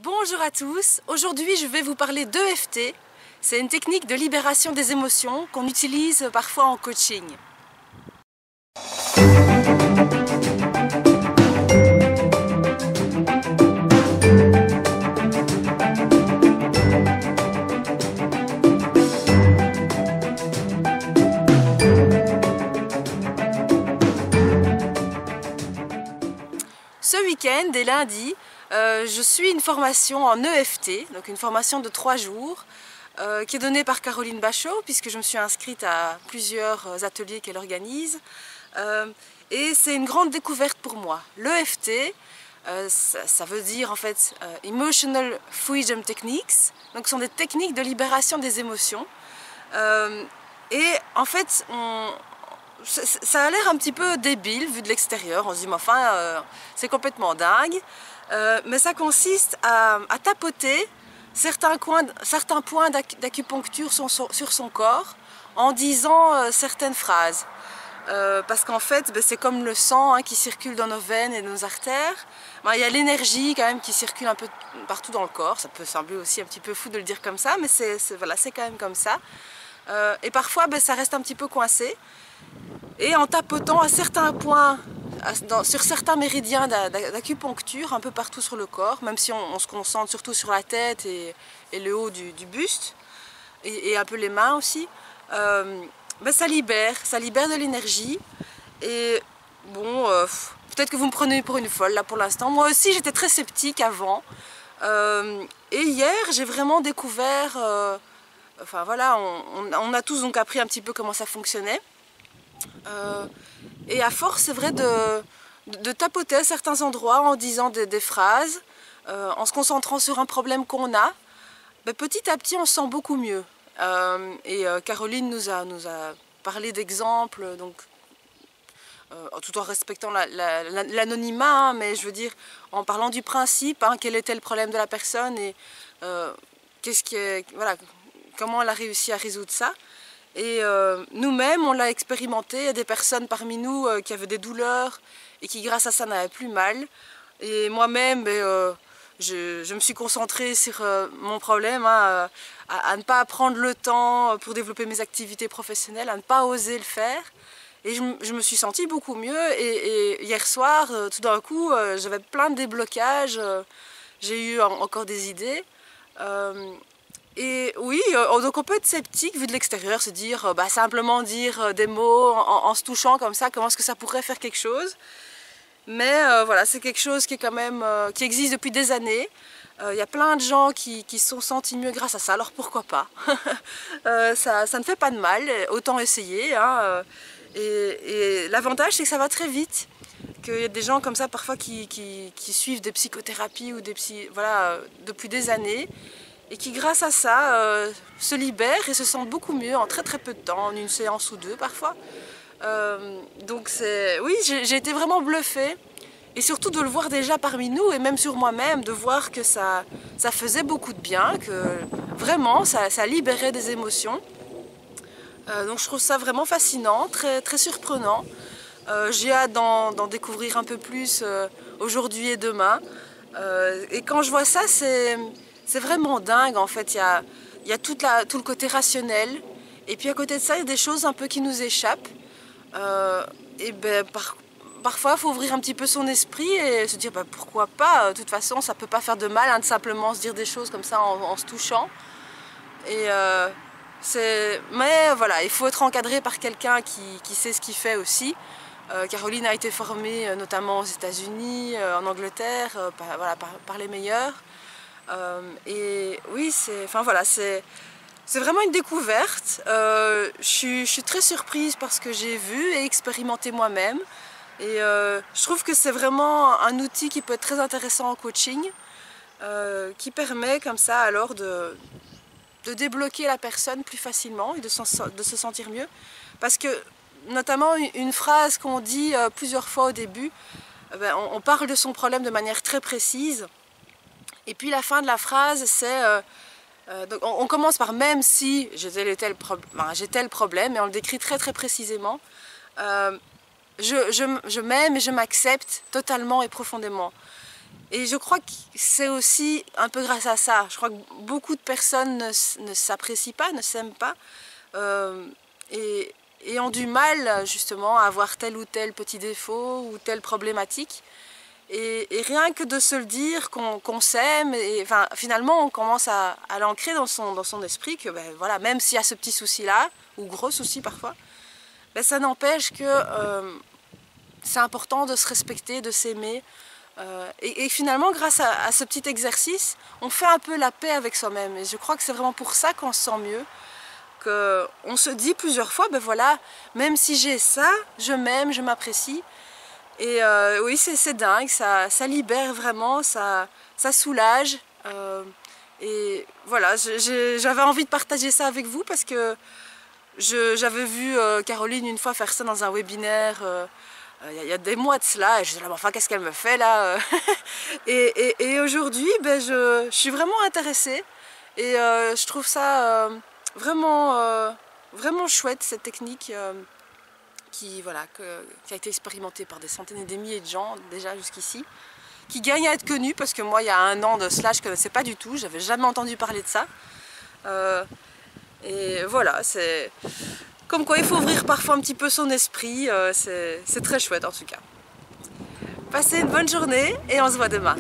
Bonjour à tous, aujourd'hui je vais vous parler d'EFT. C'est une technique de libération des émotions qu'on utilise parfois en coaching. Ce week-end et lundi, je suis une formation en EFT, donc une formation de 3 jours, qui est donnée par Caroline Bachot, puisque je me suis inscrite à plusieurs ateliers qu'elle organise. Et c'est une grande découverte pour moi. L'EFT, ça veut dire en fait Emotional Freedom Techniques, donc ce sont des techniques de libération des émotions. Et en fait, ça a l'air un petit peu débile vu de l'extérieur, on se dit mais enfin c'est complètement dingue, mais ça consiste à tapoter certains points d'acupuncture sur son corps en disant certaines phrases. Parce qu'en fait c'est comme le sang qui circule dans nos veines et nos artères. Il y a l'énergie quand même qui circule un peu partout dans le corps. Ça peut sembler aussi un petit peu fou de le dire comme ça, mais voilà, c'est quand même comme ça. Et parfois ça reste un petit peu coincé. Et en tapotant à certains points, sur certains méridiens d'acupuncture, un peu partout sur le corps, même si on se concentre surtout sur la tête et le haut du buste, et un peu les mains aussi, ça libère de l'énergie. Et bon, peut-être que vous me prenez pour une folle là pour l'instant. Moi aussi j'étais très sceptique avant. Et hier j'ai vraiment découvert, enfin voilà, on a tous donc appris un petit peu comment ça fonctionnait. Et à force, c'est vrai, de tapoter à certains endroits en disant des phrases, en se concentrant sur un problème qu'on a, petit à petit on se sent beaucoup mieux. Caroline nous a parlé d'exemples, donc tout en respectant l'anonymat, mais je veux dire en parlant du principe, quel était le problème de la personne et voilà, comment elle a réussi à résoudre ça. Et nous-mêmes, on l'a expérimenté. Il y a des personnes parmi nous qui avaient des douleurs et qui, grâce à ça, n'avaient plus mal. Et moi-même, je me suis concentrée sur mon problème, à ne pas prendre le temps pour développer mes activités professionnelles, à ne pas oser le faire. Et je me suis sentie beaucoup mieux. Et hier soir, tout d'un coup, j'avais plein de déblocages. J'ai eu encore des idées. Et oui, donc on peut être sceptique vu de l'extérieur, se dire, simplement dire des mots en se touchant comme ça, comment est-ce que ça pourrait faire quelque chose. Mais voilà, c'est quelque chose qui est quand même, qui existe depuis des années. Il y a plein de gens qui se sont sentis mieux grâce à ça, alors pourquoi pas. Ça ne fait pas de mal, autant essayer. Et l'avantage c'est que ça va très vite. Qu'il y a des gens comme ça parfois qui suivent des psychothérapies ou voilà, depuis des années. Et qui grâce à ça se libèrent et se sentent beaucoup mieux en très peu de temps, en une séance ou deux parfois. Donc oui, j'ai été vraiment bluffée. Et surtout de le voir déjà parmi nous et même sur moi-même, de voir que ça faisait beaucoup de bien, que vraiment ça libérait des émotions. Donc je trouve ça vraiment fascinant, très surprenant. J'ai hâte d'en découvrir un peu plus aujourd'hui et demain. Et quand je vois ça, c'est vraiment dingue en fait. Il y a tout le côté rationnel. Et puis à côté de ça, il y a des choses un peu qui nous échappent. Parfois, il faut ouvrir un petit peu son esprit et se dire pourquoi pas. De toute façon, ça peut pas faire de mal de simplement se dire des choses comme ça en se touchant. Mais voilà, il faut être encadré par quelqu'un qui sait ce qu'il fait aussi. Caroline a été formée notamment aux États-Unis, en Angleterre, par les meilleurs. Et oui, c'est vraiment une découverte. Je suis très surprise par ce que j'ai vu et expérimenté moi-même. Et je trouve que c'est vraiment un outil qui peut être très intéressant en coaching, qui permet comme ça alors de débloquer la personne plus facilement et de se sentir mieux. Parce que notamment une phrase qu'on dit plusieurs fois au début, on parle de son problème de manière très précise. Et puis la fin de la phrase, c'est donc on commence par même si j'ai tel problème, et on le décrit très précisément. Je m'aime et je m'accepte totalement et profondément. Et je crois que c'est aussi un peu grâce à ça. Je crois que beaucoup de personnes ne s'apprécient pas, ne s'aiment pas et ont du mal justement à avoir tel ou tel petit défaut ou telle problématique. Et rien que de se le dire qu'on s'aime, enfin, finalement on commence à l'ancrer dans son esprit que ben, voilà, même s'il y a ce petit souci-là, ou gros souci parfois, ben, ça n'empêche que c'est important de se respecter, de s'aimer. Et finalement, grâce à ce petit exercice, on fait un peu la paix avec soi-même. Et je crois que c'est vraiment pour ça qu'on se sent mieux. Qu'on se dit plusieurs fois, ben voilà, même si j'ai ça, je m'aime, je m'apprécie. Et oui, c'est dingue, ça libère vraiment, ça soulage. Et voilà, j'avais envie de partager ça avec vous parce que j'avais vu Caroline une fois faire ça dans un webinaire. Il y a des mois de cela, et je disais, enfin, qu'est-ce qu'elle me fait là? Et aujourd'hui, ben, je suis vraiment intéressée, et je trouve ça vraiment, vraiment chouette, cette technique qui a été expérimentée par des centaines et des milliers de gens déjà jusqu'ici, qui gagne à être connue, parce que moi, il y a un an de cela, je ne connaissais pas du tout, j'avais jamais entendu parler de ça. Et voilà, c'est... Comme quoi il faut ouvrir parfois un petit peu son esprit, c'est très chouette en tout cas. Passez une bonne journée et on se voit demain.